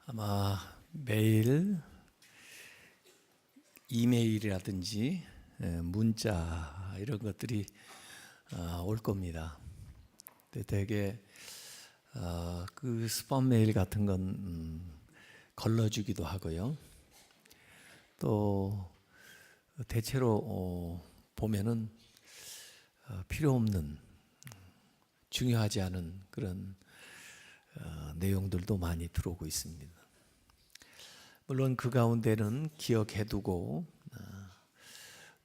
아마 매일 이메일이라든지 문자 이런 것들이 올 겁니다. 근데 되게 그 스팸 메일 같은 건 걸러주기도 하고요. 또 대체로 보면은 필요 없는 중요하지 않은 그런 내용들도 많이 들어오고 있습니다. 물론 그 가운데는 기억해두고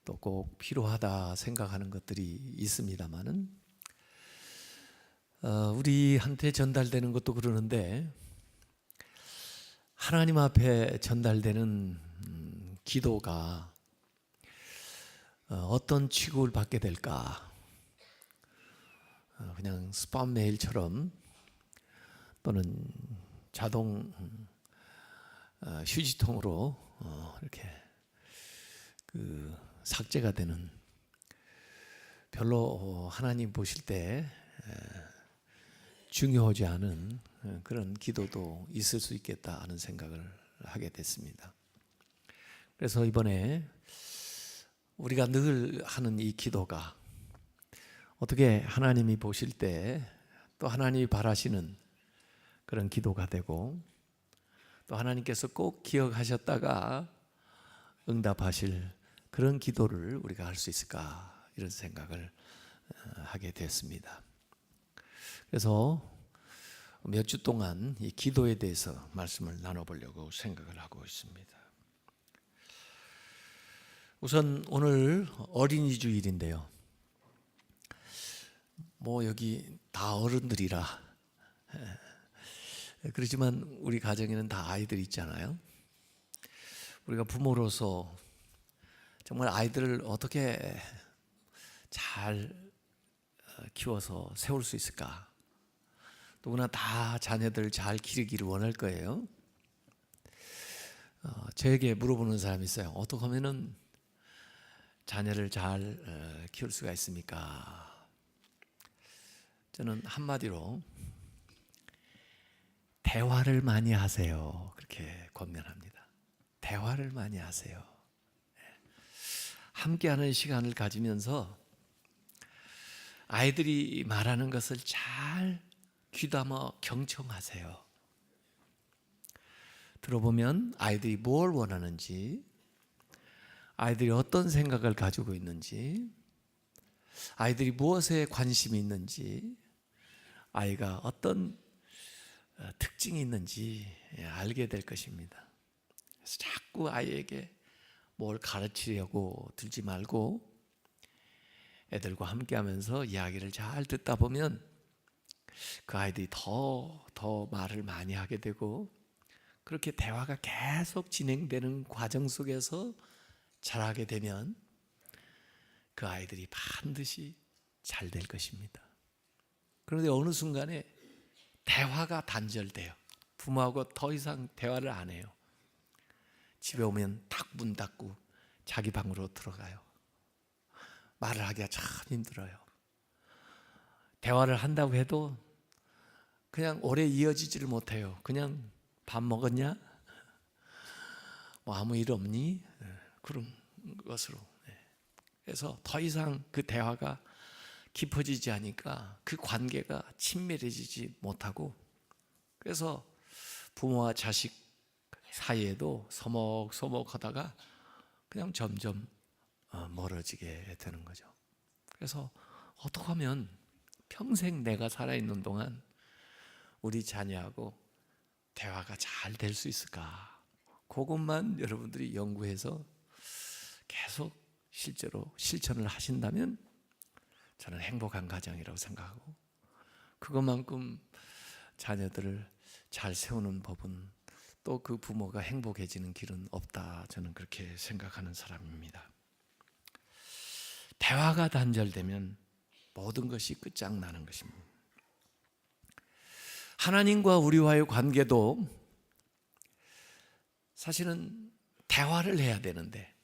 또 꼭 필요하다 생각하는 것들이 있습니다만은 우리한테 전달되는 것도 그러는데 하나님 앞에 전달되는 기도가 어떤 취급을 받게 될까? 그냥 스팸 메일처럼 또는 자동 휴지통으로 이렇게 그 삭제가 되는, 별로 하나님 보실 때 중요하지 않은 그런 기도도 있을 수 있겠다 하는 생각을 하게 됐습니다. 그래서 이번에 우리가 늘 하는 이 기도가 어떻게 하나님이 보실 때 또 하나님이 바라시는 그런 기도가 되고, 또 하나님께서 꼭 기억하셨다가 응답하실 그런 기도를 우리가 할 수 있을까, 이런 생각을 하게 됐습니다. 그래서 몇 주 동안 이 기도에 대해서 말씀을 나눠보려고 생각을 하고 있습니다. 우선 오늘 어린이 주일인데요. 뭐 여기 다 어른들이라 그렇지만 우리 가정에는 다 아이들이 있잖아요. 우리가 부모로서 정말 아이들을 어떻게 잘 키워서 세울 수 있을까? 누구나 다 자녀들 잘 기르기를 원할 거예요. 저에게 물어보는 사람이 있어요. 어떻게 하면은 자녀를 잘 키울 수가 있습니까? 저는 한마디로 대화를 많이 하세요, 그렇게 권면합니다. 대화를 많이 하세요. 함께하는 시간을 가지면서 아이들이 말하는 것을 잘 귀담아 경청하세요. 들어보면 아이들이 뭘 원하는지, 아이들이 어떤 생각을 가지고 있는지, 아이들이 무엇에 관심이 있는지, 아이가 어떤 특징이 있는지 알게 될 것입니다. 그래서 자꾸 아이에게 뭘 가르치려고 들지 말고 애들과 함께하면서 이야기를 잘 듣다 보면 그 아이들이 더 말을 많이 하게 되고, 그렇게 대화가 계속 진행되는 과정 속에서 자라게 되면 그 아이들이 반드시 잘 될 것입니다. 그런데 어느 순간에 대화가 단절돼요. 부모하고 더 이상 대화를 안 해요. 집에 오면 딱 문 닫고 자기 방으로 들어가요. 말을 하기가 참 힘들어요. 대화를 한다고 해도 그냥 오래 이어지지를 못해요. 그냥 밥 먹었냐? 뭐 아무 일 없니? 그런 것으로. 그래서 더 이상 그 대화가 깊어지지 않으니까 그 관계가 친밀해지지 못하고, 그래서 부모와 자식 사이에도 서먹서먹 하다가 그냥 점점 멀어지게 되는 거죠. 그래서 어떻게 하면 평생 내가 살아있는 동안 우리 자녀하고 대화가 잘 될 수 있을까? 그것만 여러분들이 연구해서 계속 실제로 실천을 하신다면 저는 행복한 가정이라고 생각하고, 그것만큼 자녀들을 잘 세우는 법은, 또 그 부모가 행복해지는 길은 없다, 저는 그렇게 생각하는 사람입니다. 대화가 단절되면 모든 것이 끝장나는 것입니다. 하나님과 우리와의 관계도 사실은 대화를 해야 되는데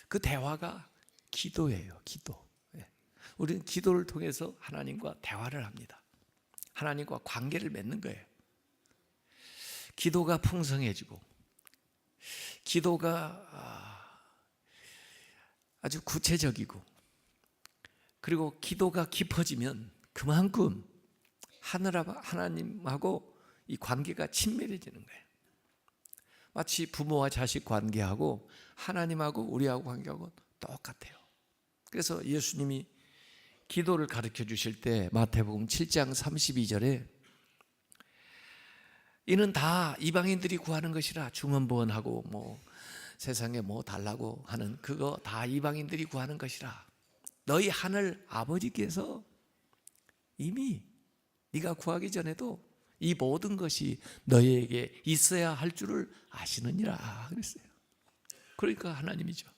그 대화가 기도예요. 기도. 우리는 기도를 통해서 하나님과 대화를 합니다. 하나님과 관계를 맺는 거예요. 기도가 풍성해지고 기도가 아주 구체적이고 그리고 기도가 깊어지면 그만큼 하나님하고 이 관계가 친밀해지는 거예요. 마치 부모와 자식 관계하고 하나님하고 우리하고 관계하고 똑같아요. 그래서 예수님이 기도를 가르쳐 주실 때 마태복음 7장 32절에 이는 다 이방인들이 구하는 것이라, 중언부언하고 뭐 세상에 뭐 달라고 하는 그거 다 이방인들이 구하는 것이라. 너희 하늘 아버지께서 이미 네가 구하기 전에도 이 모든 것이 너희에게 있어야 할 줄을 아시느니라 그랬어요. 그러니까 하나님이죠.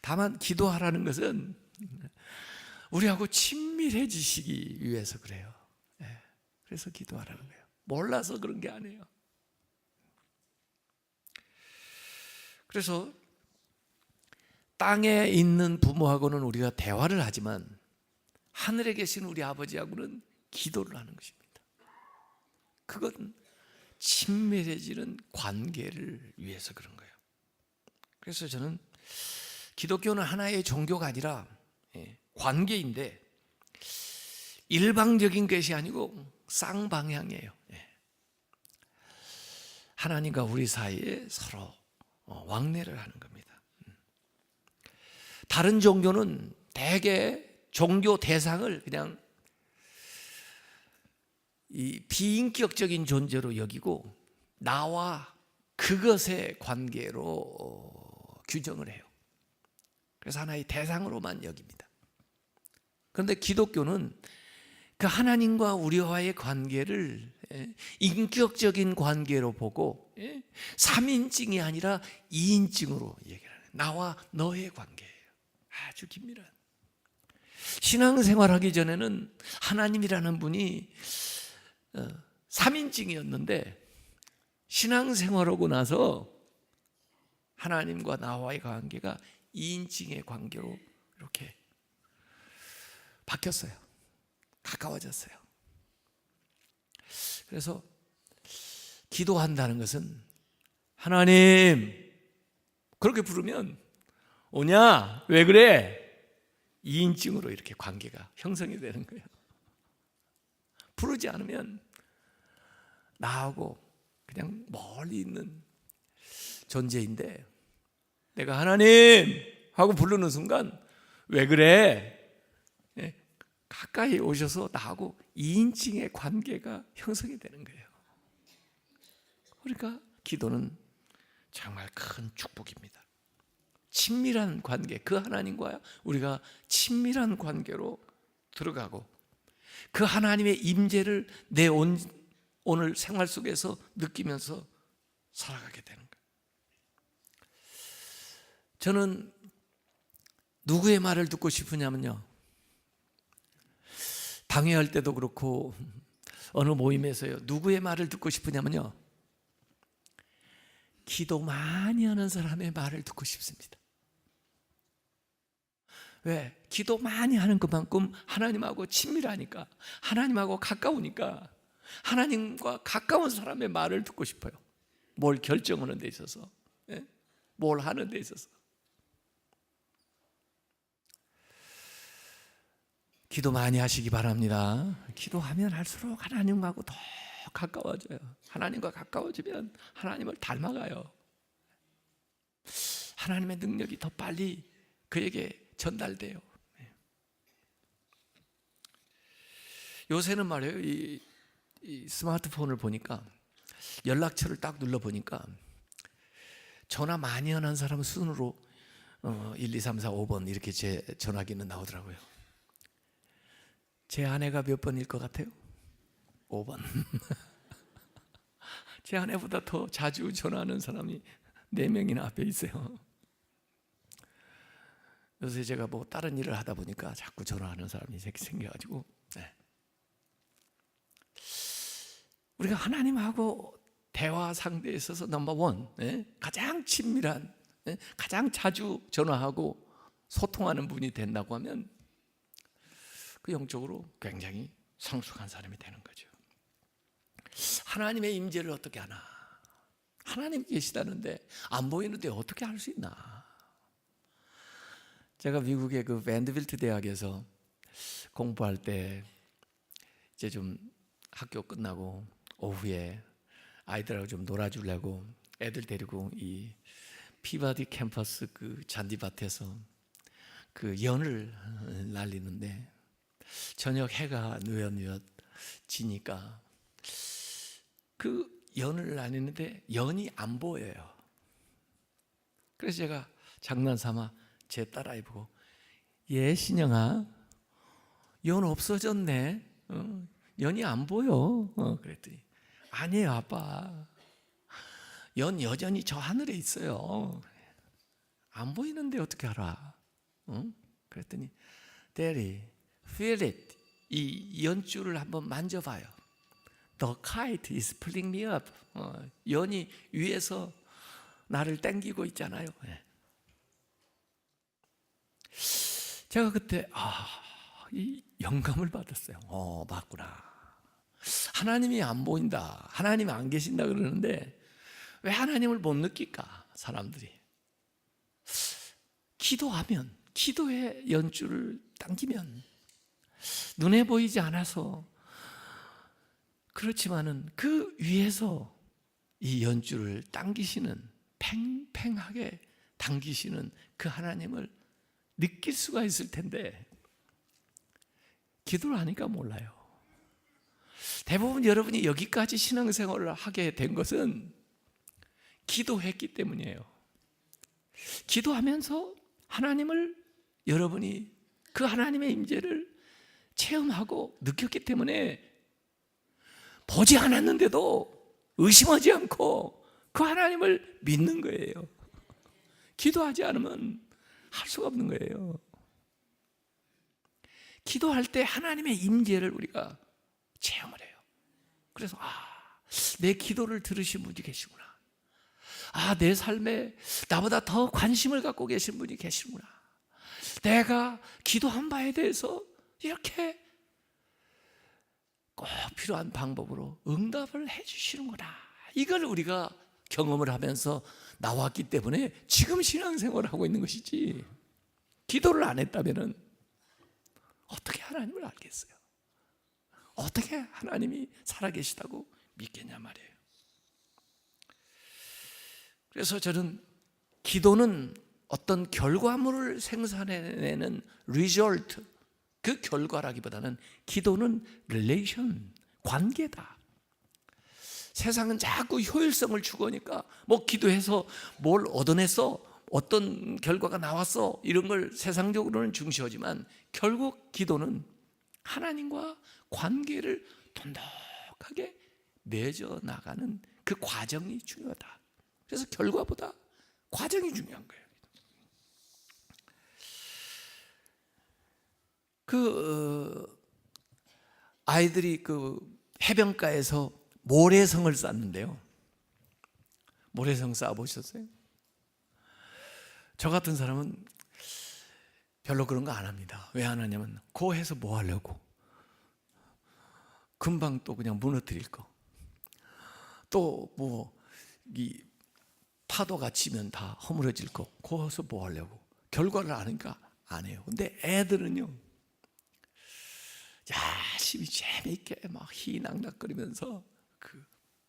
다만 기도하라는 것은 우리하고 친밀해지시기 위해서 그래요. 그래서 기도하라는 거예요. 몰라서 그런 게 아니에요. 그래서 땅에 있는 부모하고는 우리가 대화를 하지만 하늘에 계신 우리 아버지하고는 기도를 하는 것입니다. 그건 친밀해지는 관계를 위해서 그런 거예요. 그래서 저는 기독교는 하나의 종교가 아니라 관계인데 일방적인 것이 아니고 쌍방향이에요. 하나님과 우리 사이에 서로 왕래를 하는 겁니다. 다른 종교는 대개 종교 대상을 그냥 이 비인격적인 존재로 여기고 나와 그것의 관계로 규정을 해요. 그래서 하나의 대상으로만 여깁니다. 그런데 기독교는 그 하나님과 우리와의 관계를 인격적인 관계로 보고 3인칭이 아니라 2인칭으로 얘기를 해요. 나와 너의 관계예요. 아주 긴밀한. 신앙생활하기 전에는 하나님이라는 분이 3인칭이었는데 신앙생활하고 나서 하나님과 나와의 관계가 2인칭의 관계로 이렇게 바뀌었어요. 가까워졌어요. 그래서 기도한다는 것은 하나님 그렇게 부르면 오냐? 왜 그래? 2인칭으로 이렇게 관계가 형성이 되는 거예요. 부르지 않으면 나하고 그냥 멀리 있는 존재인데 내가 하나님 하고 부르는 순간 왜 그래? 가까이 오셔서 나하고 2인칭의 관계가 형성이 되는 거예요. 그러니까 기도는 정말 큰 축복입니다. 친밀한 관계, 그 하나님과 우리가 친밀한 관계로 들어가고 그 하나님의 임재를 내 오늘 생활 속에서 느끼면서 살아가게 되는 거예요. 저는 누구의 말을 듣고 싶으냐면요, 당회할 때도 그렇고 어느 모임에서요, 누구의 말을 듣고 싶으냐면요, 기도 많이 하는 사람의 말을 듣고 싶습니다. 왜? 기도 많이 하는 것만큼 하나님하고 친밀하니까, 하나님하고 가까우니까 하나님과 가까운 사람의 말을 듣고 싶어요. 뭘 결정하는 데 있어서, 뭘 하는 데 있어서. 기도 많이 하시기 바랍니다. 기도하면 할수록 하나님하고 더 가까워져요. 하나님과 가까워지면 하나님을 닮아가요. 하나님의 능력이 더 빨리 그에게 전달돼요. 요새는 말이에요, 이 스마트폰을 보니까 연락처를 딱 눌러보니까 전화 많이 하는 사람 순으로 1, 2, 3, 4, 5번 이렇게 제 전화기는 나오더라고요. 제 아내가 몇 번일 것 같아요? 5번. 제 아내보다 더 자주 전화하는 사람이 4명이나 앞에 있어요. 요새 제가 뭐 다른 일을 하다 보니까 자꾸 전화하는 사람이 생겨가지고, 우리가 하나님하고 대화 상대에 있어서 넘버원, 가장 친밀한, 가장 자주 전화하고 소통하는 분이 된다고 하면 그 영적으로 굉장히 성숙한 사람이 되는 거죠. 하나님의 임재를 어떻게 하나? 하나님 계시다는데 안 보이는데 어떻게 할 수 있나? 제가 미국의 그 밴드빌트 대학에서 공부할 때 이제 좀 학교 끝나고 오후에 아이들하고 좀 놀아주려고 애들 데리고 이 피바디 캠퍼스 그 잔디밭에서 그 연을 날리는데 저녁 해가 누엿누엿 지니까 그 연을 날리는데 연이 안 보여요. 그래서 제가 장난삼아 제 딸아이 보고 얘 신영아 연 없어졌네. 연이 안 보여. 그랬더니 아니에요 아빠. 연 여전히 저 하늘에 있어요. 안 보이는데 어떻게 알아? 그랬더니 Daddy, feel it. 이 연줄을 한번 만져봐요. The kite is pulling me up. 연이 위에서 나를 당기고 있잖아요. 제가 그때 이 영감을 받았어요. 맞구나. 하나님이 안 보인다, 하나님이 안 계신다 그러는데 왜 하나님을 못 느낄까? 사람들이 기도하면, 기도의 연줄을 당기면 눈에 보이지 않아서 그렇지만은 그 위에서 이 연줄을 당기시는, 팽팽하게 당기시는 그 하나님을 느낄 수가 있을 텐데 기도를 하니까 몰라요. 대부분 여러분이 여기까지 신앙생활을 하게 된 것은 기도했기 때문이에요. 기도하면서 하나님을, 여러분이 그 하나님의 임재를 체험하고 느꼈기 때문에 보지 않았는데도 의심하지 않고 그 하나님을 믿는 거예요. 기도하지 않으면 할 수가 없는 거예요. 기도할 때 하나님의 임재를 우리가 체험을 해요. 그래서 내 기도를 들으신 분이 계시구나. 내 삶에 나보다 더 관심을 갖고 계신 분이 계시구나. 내가 기도한 바에 대해서 이렇게 꼭 필요한 방법으로 응답을 해주시는구나. 이걸 우리가 경험을 하면서 나왔기 때문에 지금 신앙생활을 하고 있는 것이지, 기도를 안 했다면 어떻게 하나님을 알겠어요? 어떻게 하나님이 살아계시다고 믿겠냐 말이에요. 그래서 저는 기도는 어떤 결과물을 생산해내는 result, 그 결과라기보다는 기도는 relation, 관계다. 세상은 자꾸 효율성을 추구하니까 기도해서 뭘 얻어냈어, 어떤 결과가 나왔어, 이런 걸 세상적으로는 중시하지만 결국 기도는 하나님과 관계를 돈독하게 맺어 나가는 그 과정이 중요하다. 그래서 결과보다 과정이 중요한 거예요. 아이들이 해변가에서 모래성을 쌓는데요. 모래성 쌓아보셨어요? 저 같은 사람은 별로 그런 거 안 합니다. 왜 안 하냐면 해서 뭐 하려고? 금방 또 그냥 무너뜨릴 거. 또 이 파도가 치면 다 허물어질 거. 해서 뭐 하려고? 결과를 아니까 안 해요. 근데 애들은요, 열심히 재미있게 막 희낙낙거리면서 그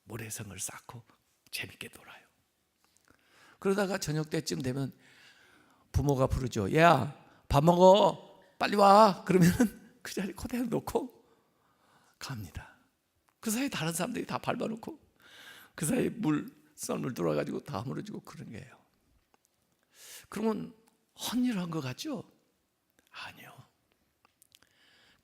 모래성을 쌓고 재밌게 놀아요. 그러다가 저녁 때쯤 되면 부모가 부르죠. 야, 밥 먹어, 빨리 와. 그러면 그 자리 그대로 놓고 갑니다. 그 사이에 다른 사람들이 다 밟아놓고 그 사이에 썰물 돌아가지고 다 무너지고 그런 거예요. 그러면 헛일을 한 것 같죠? 아니요.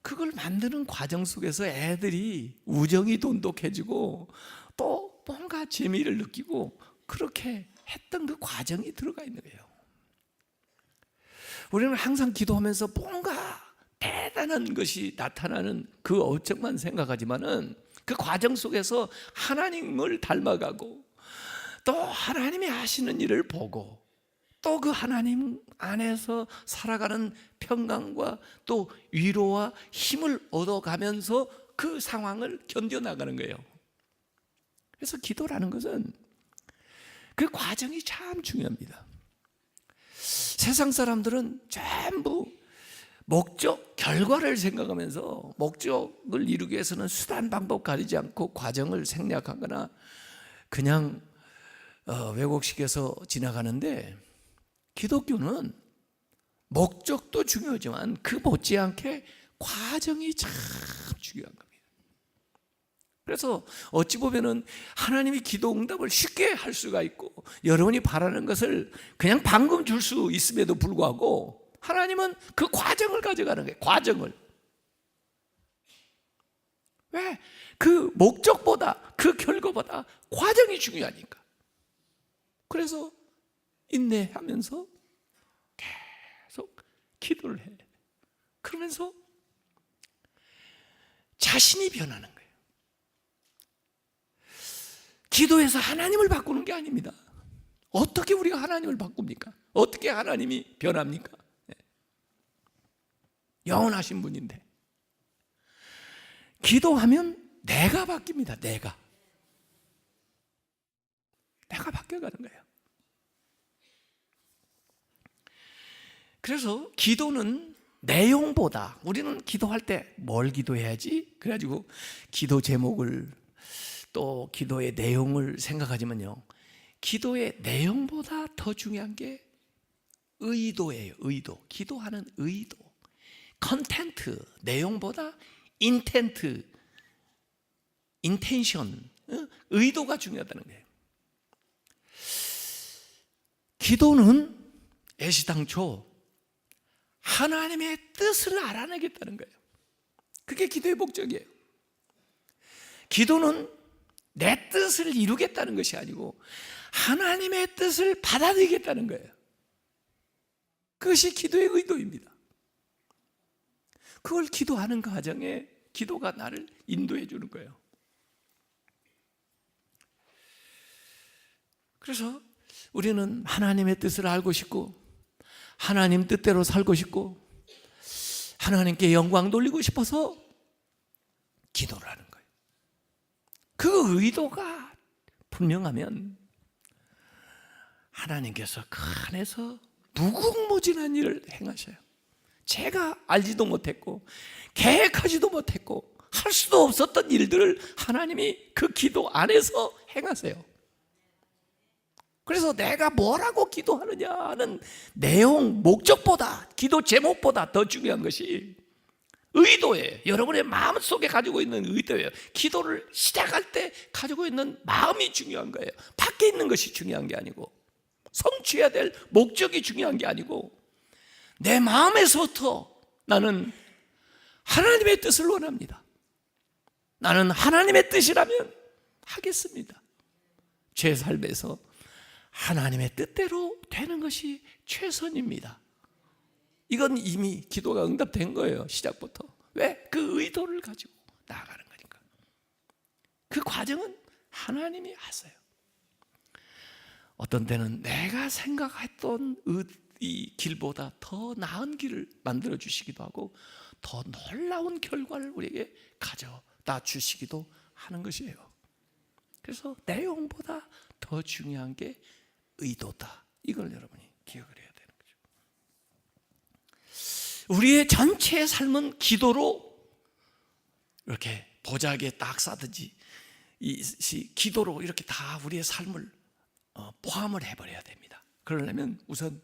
그걸 만드는 과정 속에서 애들이 우정이 돈독해지고 또 뭔가 재미를 느끼고 그렇게 했던 그 과정이 들어가 있는 거예요. 우리는 항상 기도하면서 뭔가 대단한 것이 나타나는 그 어적만 생각하지만은 그 과정 속에서 하나님을 닮아가고 또 하나님이 하시는 일을 보고 또 그 하나님 안에서 살아가는 평강과 또 위로와 힘을 얻어가면서 그 상황을 견뎌나가는 거예요. 그래서 기도라는 것은 그 과정이 참 중요합니다. 세상 사람들은 전부 목적, 결과를 생각하면서 목적을 이루기 위해서는 수단, 방법 가리지 않고 과정을 생략하거나 그냥 왜곡시켜서 지나가는데, 기독교는 목적도 중요하지만 그 못지않게 과정이 참 중요한 겁니다. 그래서 어찌 보면은 하나님이 기도 응답을 쉽게 할 수가 있고 여러분이 바라는 것을 그냥 방금 줄 수 있음에도 불구하고 하나님은 그 과정을 가져가는 거예요. 과정을. 왜? 그 목적보다, 그 결과보다 과정이 중요하니까. 그래서 인내하면서 계속 기도를 해. 그러면서 자신이 변하는 거예요. 기도해서 하나님을 바꾸는 게 아닙니다. 어떻게 우리가 하나님을 바꿉니까? 어떻게 하나님이 변합니까? 영원하신 분인데. 기도하면 내가 바뀝니다. 내가 바뀌어가는 거예요. 그래서 기도는 내용보다, 우리는 기도할 때 뭘 기도해야지? 그래가지고 기도 제목을 또 기도의 내용을 생각하지만요, 기도의 내용보다 더 중요한 게 의도예요. 의도. 기도하는 의도. 컨텐트, 내용보다 인텐트, 인텐션, 의도가 중요하다는 거예요. 기도는 애시당초 하나님의 뜻을 알아내겠다는 거예요. 그게 기도의 목적이에요. 기도는 내 뜻을 이루겠다는 것이 아니고 하나님의 뜻을 받아들이겠다는 거예요. 그것이 기도의 의도입니다. 그걸 기도하는 과정에 기도가 나를 인도해 주는 거예요. 그래서 우리는 하나님의 뜻을 알고 싶고 하나님 뜻대로 살고 싶고 하나님께 영광 돌리고 싶어서 기도를 하는 거예요. 그 의도가 분명하면 하나님께서 그 안에서 무궁무진한 일을 행하셔요. 제가 알지도 못했고 계획하지도 못했고 할 수도 없었던 일들을 하나님이 그 기도 안에서 행하세요. 그래서 내가 뭐라고 기도하느냐 하는 내용, 목적보다, 기도 제목보다 더 중요한 것이 의도예요. 여러분의 마음속에 가지고 있는 의도예요. 기도를 시작할 때 가지고 있는 마음이 중요한 거예요. 밖에 있는 것이 중요한 게 아니고, 성취해야 될 목적이 중요한 게 아니고, 내 마음에서부터 나는 하나님의 뜻을 원합니다. 나는 하나님의 뜻이라면 하겠습니다. 제 삶에서 하나님의 뜻대로 되는 것이 최선입니다. 이건 이미 기도가 응답된 거예요. 시작부터. 왜? 그 의도를 가지고 나아가는 거니까. 그 과정은 하나님이 하세요. 어떤 때는 내가 생각했던 이 길보다 더 나은 길을 만들어 주시기도 하고 더 놀라운 결과를 우리에게 가져다 주시기도 하는 것이에요. 그래서 내용보다 더 중요한 게 의도다. 이걸 여러분이 기억을 해야 되는 거죠. 우리의 전체 삶은 기도로 이렇게 보자기에 딱 싸듯이 기도로 이렇게 다 우리의 삶을 포함을 해버려야 됩니다. 그러려면 우선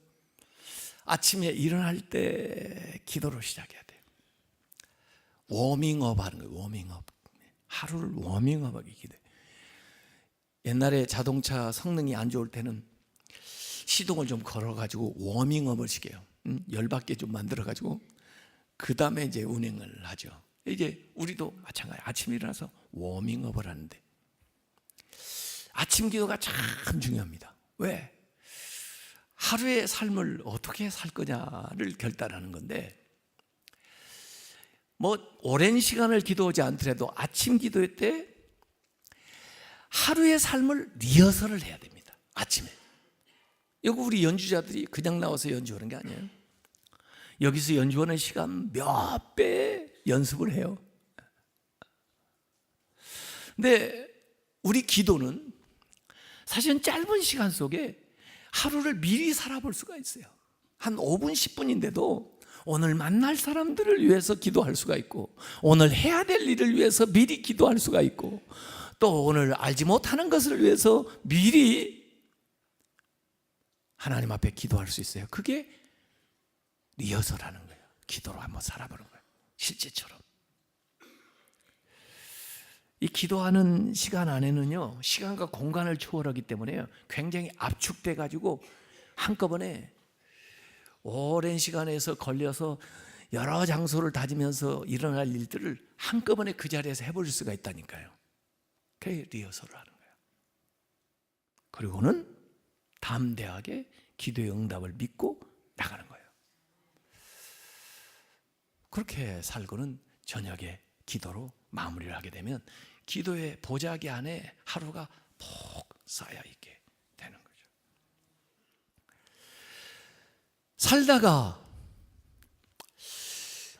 아침에 일어날 때 기도로 시작해야 돼요. 워밍업 하는 거예요. 워밍업. 하루를 워밍업하기 기도해요. 옛날에 자동차 성능이 안 좋을 때는 시동을 좀 걸어가지고 워밍업을 시켜요. 열받게 좀 만들어가지고 그 다음에 이제 운행을 하죠. 이제 우리도 마찬가지. 아침에 일어나서 워밍업을 하는데 아침 기도가 참 중요합니다. 왜? 하루의 삶을 어떻게 살 거냐를 결단하는 건데, 뭐 오랜 시간을 기도하지 않더라도 아침 기도회 때 하루의 삶을 리허설을 해야 됩니다. 아침에. 이거 우리 연주자들이 그냥 나와서 연주하는 게 아니에요. 여기서 연주하는 시간 몇 배 연습을 해요. 근데 우리 기도는 사실은 짧은 시간 속에 하루를 미리 살아볼 수가 있어요. 한 5분, 10분인데도 오늘 만날 사람들을 위해서 기도할 수가 있고, 오늘 해야 될 일을 위해서 미리 기도할 수가 있고, 또 오늘 알지 못하는 것을 위해서 미리 하나님 앞에 기도할 수 있어요. 그게 리허설하는 거예요. 기도로 한번 살아보는 거예요. 실제처럼. 이 기도하는 시간 안에는요, 시간과 공간을 초월하기 때문에 굉장히 압축돼 가지고 한꺼번에 오랜 시간에서 걸려서 여러 장소를 다니면서 일어날 일들을 한꺼번에 그 자리에서 해볼 수가 있다니까요. 그게 리허설을 하는 거예요. 그리고는 담대하게 기도의 응답을 믿고 나가는 거예요. 그렇게 살고는 저녁에 기도로 마무리를 하게 되면 기도의 보자기 안에 하루가 푹 쌓여 있게 되는 거죠. 살다가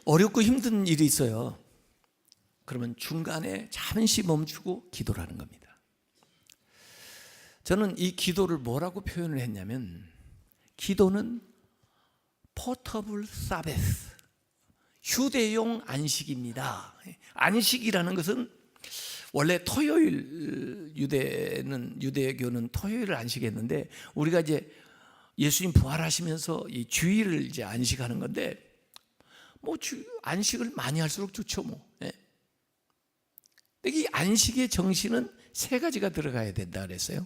어렵고 힘든 일이 있어요. 그러면 중간에 잠시 멈추고 기도를 하는 겁니다. 저는 이 기도를 뭐라고 표현을 했냐면, 기도는 포터블 사베스, 휴대용 안식입니다. 안식이라는 것은 원래 토요일, 유대교는 토요일을 안식했는데, 우리가 이제 예수님 부활하시면서 이 주일을 이제 안식하는 건데, 뭐 안식을 많이 할수록 좋죠, 뭐. 예. 이 안식의 정신은 세 가지가 들어가야 된다 그랬어요.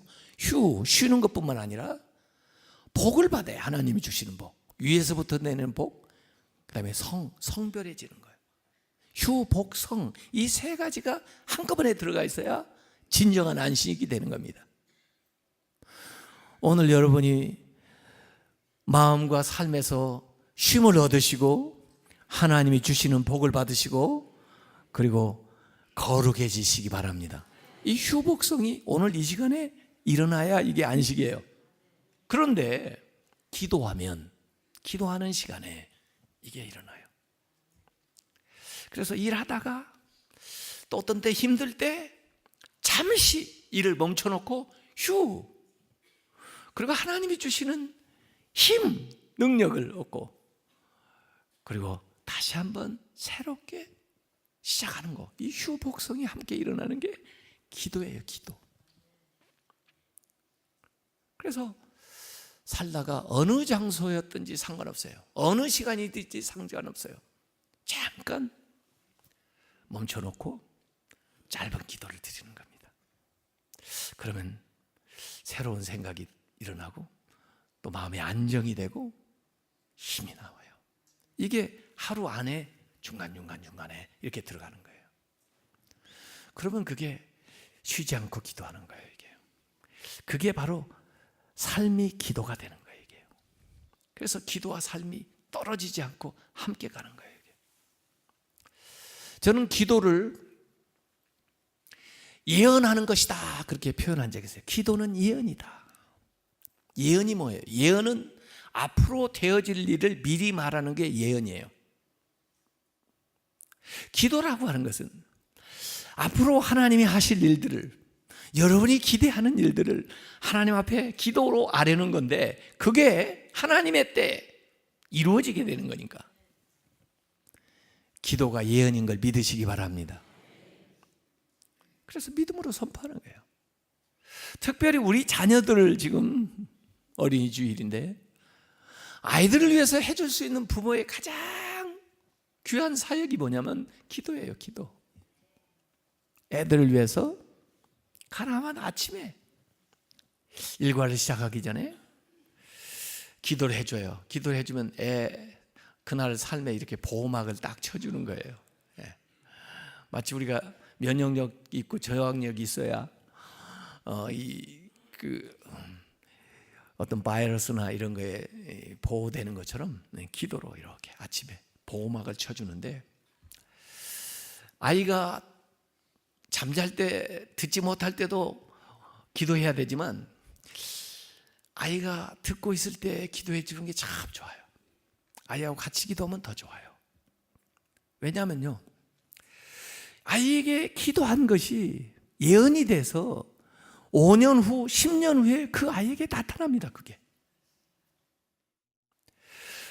쉬는 것뿐만 아니라 복을 받아요. 하나님이 주시는 복, 위에서부터 내는 복, 그 다음에 성별해지는 거예요. 휴, 복, 성, 이 세 가지가 한꺼번에 들어가 있어야 진정한 안식이 되는 겁니다. 오늘 여러분이 마음과 삶에서 쉼을 얻으시고 하나님이 주시는 복을 받으시고 그리고 거룩해지시기 바랍니다. 이 휴복성이 오늘 이 시간에 일어나야 이게 안식이에요. 그런데 기도하는 시간에 이게 일어나요. 그래서 일하다가 또 어떤 때 힘들 때 잠시 일을 멈춰놓고 그리고 하나님이 주시는 힘, 능력을 얻고 그리고 다시 한번 새롭게 시작하는 거, 이 휴복성이 함께 일어나는 게 기도예요. 기도. 그래서 살다가 어느 장소였든지 상관없어요. 어느 시간이든지 상관없어요. 잠깐 멈춰놓고 짧은 기도를 드리는 겁니다. 그러면 새로운 생각이 일어나고 또 마음의 안정이 되고 힘이 나와요. 이게 하루 안에 중간중간에 이렇게 들어가는 거예요. 그러면 그게 쉬지 않고 기도하는 거예요. 그게 바로 삶이 기도가 되는 거예요. 이게. 그래서 기도와 삶이 떨어지지 않고 함께 가는 거예요. 이게. 저는 기도를 예언하는 것이다 그렇게 표현한 적이 있어요. 기도는 예언이다. 예언이 뭐예요? 예언은 앞으로 되어질 일을 미리 말하는 게 예언이에요. 기도라고 하는 것은 앞으로 하나님이 하실 일들을, 여러분이 기대하는 일들을 하나님 앞에 기도로 아뢰는 건데, 그게 하나님의 때에 이루어지게 되는 거니까 기도가 예언인 걸 믿으시기 바랍니다. 그래서 믿음으로 선포하는 거예요. 특별히 우리 자녀들을, 지금 어린이 주일인데 아이들을 위해서 해줄 수 있는 부모의 가장 귀한 사역이 뭐냐면 기도예요. 기도. 애들을 위해서 가나만 아침에 일과를 시작하기 전에 기도를 해줘요. 기도를 해주면 애 그날 삶에 이렇게 보호막을 딱 쳐주는 거예요. 예. 마치 우리가 면역력 있고 저항력이 있어야 어떤 바이러스나 이런 거에 보호되는 것처럼 기도로 이렇게 아침에 보호막을 쳐주는데, 아이가 잠잘 때 듣지 못할 때도 기도해야 되지만 아이가 듣고 있을 때 기도해 주는 게 참 좋아요. 아이하고 같이 기도하면 더 좋아요. 왜냐하면요, 아이에게 기도한 것이 예언이 돼서 5년 후, 10년 후에 그 아이에게 나타납니다. 그게.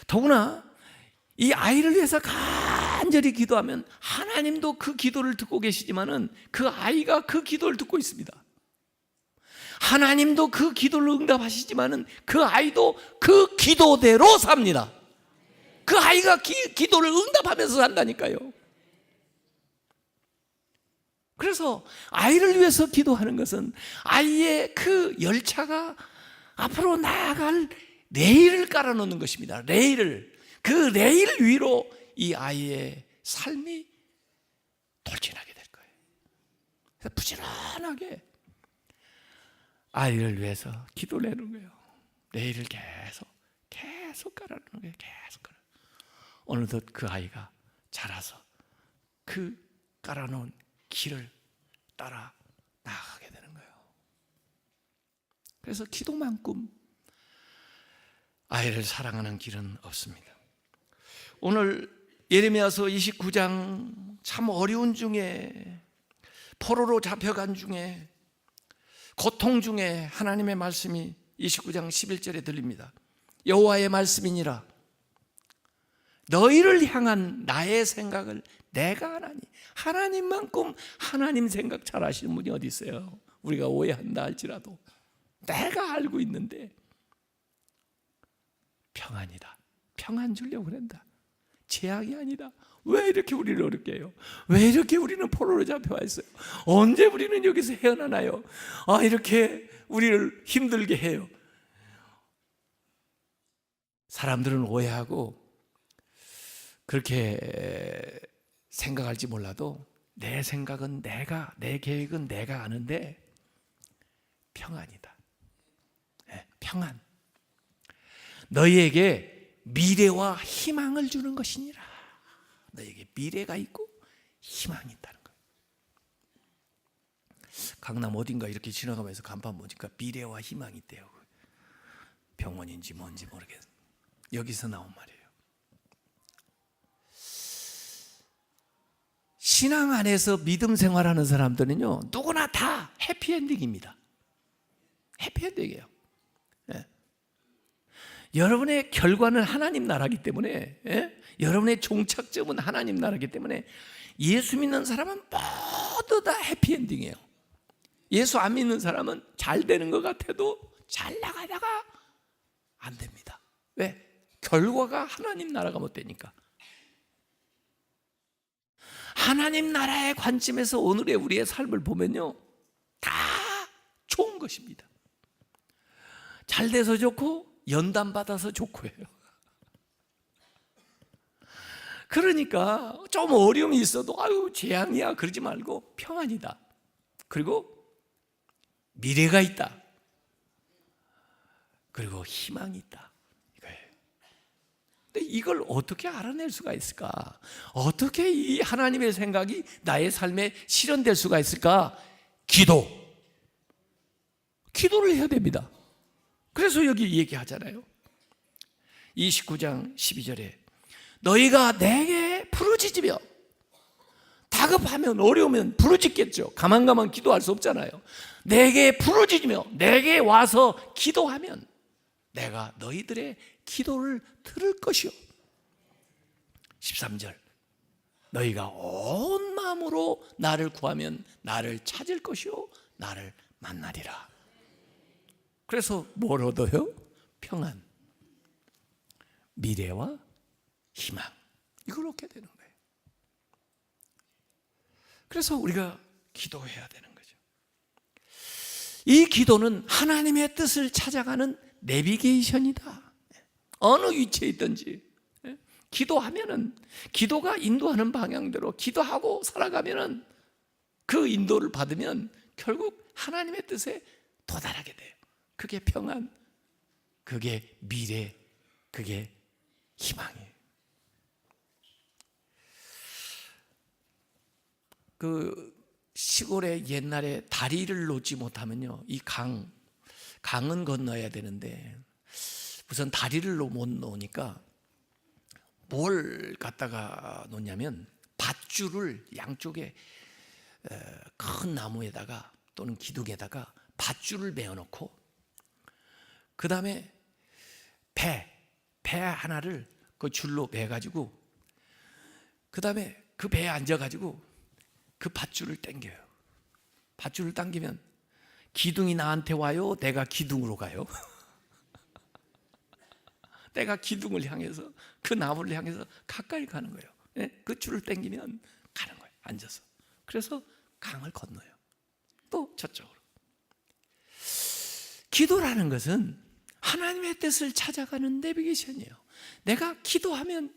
더구나 이 아이를 위해서 간절히 기도하면 하나님도 그 기도를 듣고 계시지만은 그 아이가 그 기도를 듣고 있습니다. 하나님도 그 기도를 응답하시지만은 그 아이도 그 기도대로 삽니다. 그 아이가 기도를 응답하면서 산다니까요. 그래서 아이를 위해서 기도하는 것은 아이의 그 열차가 앞으로 나아갈 레일을 깔아놓는 것입니다. 그 레일 위로 이 아이의 삶이 돌진하게 될 거예요. 그래서 부지런하게 아이를 위해서 기도를 내는 거예요. 레일을 계속 깔아놓는 거예요. 계속 깔아. 어느덧 그 아이가 자라서 그 깔아놓은 길을 따라 나아가게 되는 거예요. 그래서 기도만큼 아이를 사랑하는 길은 없습니다. 오늘 예레미야서 29장 참 어려운 중에, 포로로 잡혀간 중에, 고통 중에 하나님의 말씀이 29장 11절에 들립니다. 여호와의 말씀이니라. 너희를 향한 나의 생각을 내가 아나니. 하나님만큼 하나님 생각 잘 아시는 분이 어디 있어요? 우리가 오해한다 할지라도 내가 알고 있는데 평안이다. 평안 주려고 그런다. 재앙이 아니다. 왜 이렇게 우리를 어렵게 해요? 왜 이렇게 우리는 포로로 잡혀와 있어요? 언제 우리는 여기서 헤어나나요? 이렇게 우리를 힘들게 해요. 사람들은 오해하고 그렇게 생각할지 몰라도 내 생각은 내 계획은 내가 아는데 평안이다. 평안. 너희에게 미래와 희망을 주는 것이니라. 너희에게 미래가 있고 희망이 있다는 거예요. 강남 어딘가 이렇게 지나가면서 간판 보니까 미래와 희망이 있대요. 병원인지 뭔지 모르겠어요. 여기서 나온 말이에요. 신앙 안에서 믿음 생활하는 사람들은요, 누구나 다 해피엔딩입니다. 해피엔딩이에요. 여러분의 결과는 하나님 나라기 때문에, 여러분의 종착점은 하나님 나라기 때문에 예수 믿는 사람은 모두 다 해피엔딩이에요. 예수 안 믿는 사람은 잘 되는 것 같아도 잘 나가다가 안 됩니다. 왜? 결과가 하나님 나라가 못 되니까. 하나님 나라의 관점에서 오늘의 우리의 삶을 보면요, 다 좋은 것입니다. 잘 돼서 좋고 연단 받아서 좋고요. 그러니까 좀 어려움이 있어도 재앙이야 그러지 말고 평안이다. 그리고 미래가 있다. 그리고 희망이 있다. 이거예요. 근데 이걸 어떻게 알아낼 수가 있을까? 어떻게 이 하나님의 생각이 나의 삶에 실현될 수가 있을까? 기도를 해야 됩니다. 그래서 여기 얘기하잖아요. 29장 12절에 너희가 내게 부르짖으며, 다급하면 어려우면 부르짖겠죠. 가만 기도할 수 없잖아요. 내게 부르짖으며 내게 와서 기도하면 내가 너희들의 기도를 들을 것이요. 13절 너희가 온 마음으로 나를 구하면 나를 찾을 것이요 나를 만나리라. 그래서 뭘 얻어요? 평안, 미래와 희망, 이걸 얻게 되는 거예요. 그래서 우리가 기도해야 되는 거죠. 이 기도는 하나님의 뜻을 찾아가는 내비게이션이다. 어느 위치에 있든지 기도하면은, 기도가 인도하는 방향대로 기도하고 살아가면은, 그 인도를 받으면 결국 하나님의 뜻에 도달하게 돼요. 그게 평안, 그게 미래, 그게 희망이에요. 그 시골에 옛날에 다리를 놓지 못하면요, 이 강은 건너야 되는데 우선 다리를 못 놓으니까 뭘 갖다가 놓냐면 밧줄을 양쪽에, 큰 큰 나무에다가 또는 기둥에다가 밧줄을 매어놓고 그 다음에 배 하나를 그 줄로 매가지고 그 다음에 그 배에 앉아가지고 그 밧줄을 당겨요. 밧줄을 당기면 기둥이 나한테 와요? 내가 기둥으로 가요? 내가 기둥을 향해서 그 나무를 향해서 가까이 가는 거예요. 그 줄을 당기면 가는 거예요. 앉아서. 그래서 강을 건너요. 또 저쪽으로. 기도라는 것은 하나님의 뜻을 찾아가는 내비게이션이에요. 내가 기도하면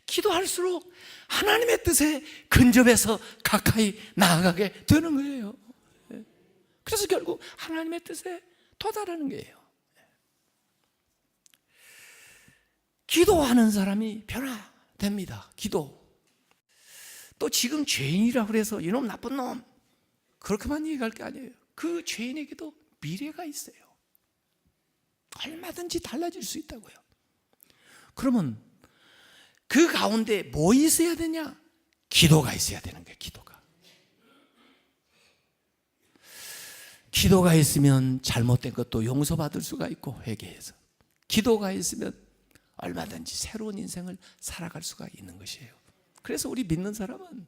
기도할수록 하나님의 뜻에 근접해서 가까이 나아가게 되는 거예요. 그래서 결국 하나님의 뜻에 도달하는 거예요. 기도하는 사람이 변화됩니다. 기도. 또 지금 죄인이라고 해서 이놈 나쁜 놈 그렇게만 얘기할 게 아니에요. 그 죄인에게도 미래가 있어요. 얼마든지 달라질 수 있다고요. 그러면 그 가운데 뭐 있어야 되냐? 기도가 있어야 되는 거예요. 기도가 있으면 잘못된 것도 용서받을 수가 있고 회개해서 기도가 있으면 얼마든지 새로운 인생을 살아갈 수가 있는 것이에요. 그래서 우리 믿는 사람은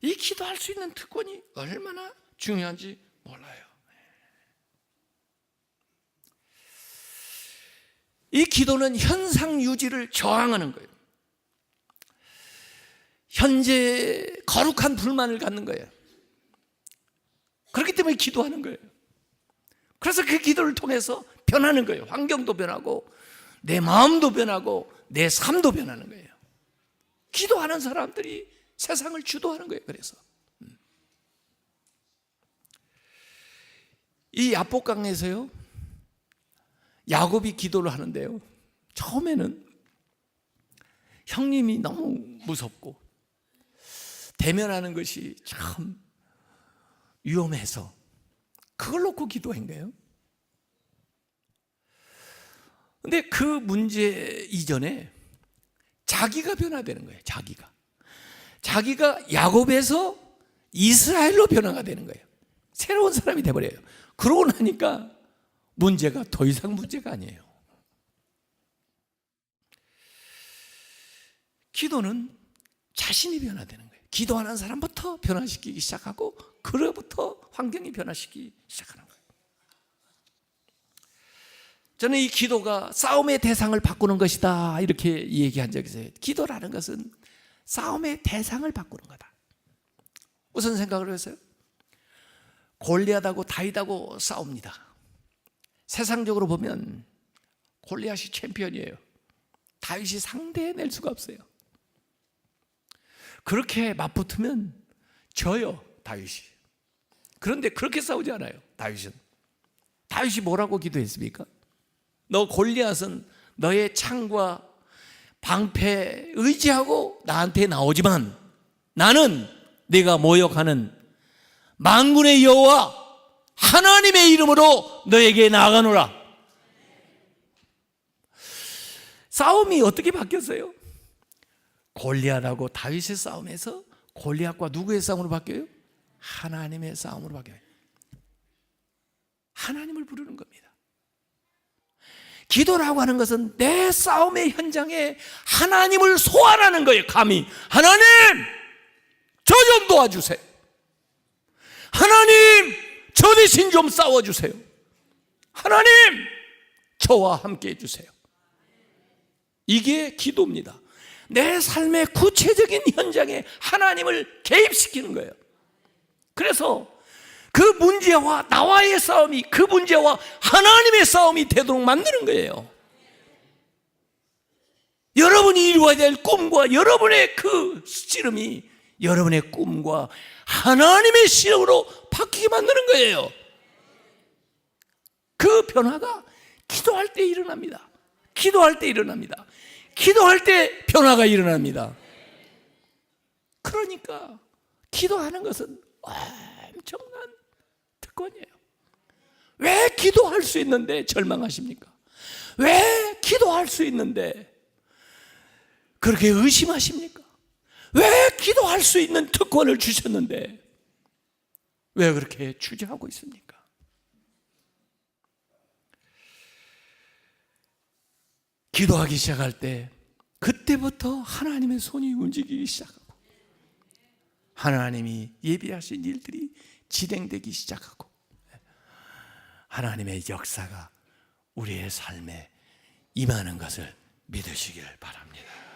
이 기도할 수 있는 특권이 얼마나 중요한지 몰라요. 이 기도는 현상 유지를 저항하는 거예요. 현재 거룩한 불만을 갖는 거예요. 그렇기 때문에 기도하는 거예요. 그래서 그 기도를 통해서 변하는 거예요. 환경도 변하고 내 마음도 변하고 내 삶도 변하는 거예요. 기도하는 사람들이 세상을 주도하는 거예요. 그래서 이 야복강에서요 야곱이 기도를 하는데요, 처음에는 형님이 너무 무섭고 대면하는 것이 참 위험해서 그걸 놓고 기도한 거예요. 근데 그 문제 이전에 자기가 변화되는 거예요. 자기가 야곱에서 이스라엘로 변화가 되는 거예요. 새로운 사람이 돼버려요. 그러고 나니까 문제가 더 이상 문제가 아니에요. 기도는 자신이 변화되는 거예요. 기도하는 사람부터 변화시키기 시작하고 그로부터 환경이 변화시키기 시작하는 거예요. 저는 이 기도가 싸움의 대상을 바꾸는 것이다 이렇게 얘기한 적이 있어요. 기도라는 것은 싸움의 대상을 바꾸는 거다. 무슨 생각을 했어요? 골리앗하고 다윗하고 싸웁니다. 세상적으로 보면 골리앗이 챔피언이에요. 다윗이 다윗이 수가 없어요. 그렇게 맞붙으면 져요, 다윗이. 그런데 그렇게 싸우지 않아요, 다윗은. 다윗이 뭐라고 기도했습니까? 너 골리앗은 너의 창과 방패 의지하고 나한테 나오지만 나는 네가 모욕하는 만군의 여호와 하나님의 이름으로 너에게 나아가노라. 싸움이 어떻게 바뀌었어요? 골리앗하고 다윗의 싸움에서 골리앗과 누구의 싸움으로 바뀌어요? 하나님의 싸움으로 바뀌어요. 하나님을 부르는 겁니다. 기도라고 하는 것은 내 싸움의 현장에 하나님을 소환하는 거예요. 감히 하나님 저 좀 도와주세요. 하나님 저 대신 좀 싸워주세요. 하나님 저와 함께 해주세요. 이게 기도입니다. 내 삶의 구체적인 현장에 하나님을 개입시키는 거예요. 그래서 그 문제와 나와의 싸움이 그 문제와 하나님의 싸움이 되도록 만드는 거예요. 여러분이 이루어야 될 꿈과 여러분의 그 씨름이 여러분의 꿈과 하나님의 씨름으로 바뀌게 만드는 거예요. 그 변화가 기도할 때 일어납니다. 기도할 때 일어납니다. 기도할 때 변화가 일어납니다. 그러니까 기도하는 것은 엄청난 특권이에요. 왜 기도할 수 있는데 절망하십니까? 왜 기도할 수 있는데 그렇게 의심하십니까? 왜 기도할 수 있는 특권을 주셨는데 왜 그렇게 주저하고 있습니까? 기도하기 시작할 때 그때부터 하나님의 손이 움직이기 시작하고 하나님이 예비하신 일들이 진행되기 시작하고 하나님의 역사가 우리의 삶에 임하는 것을 믿으시길 바랍니다.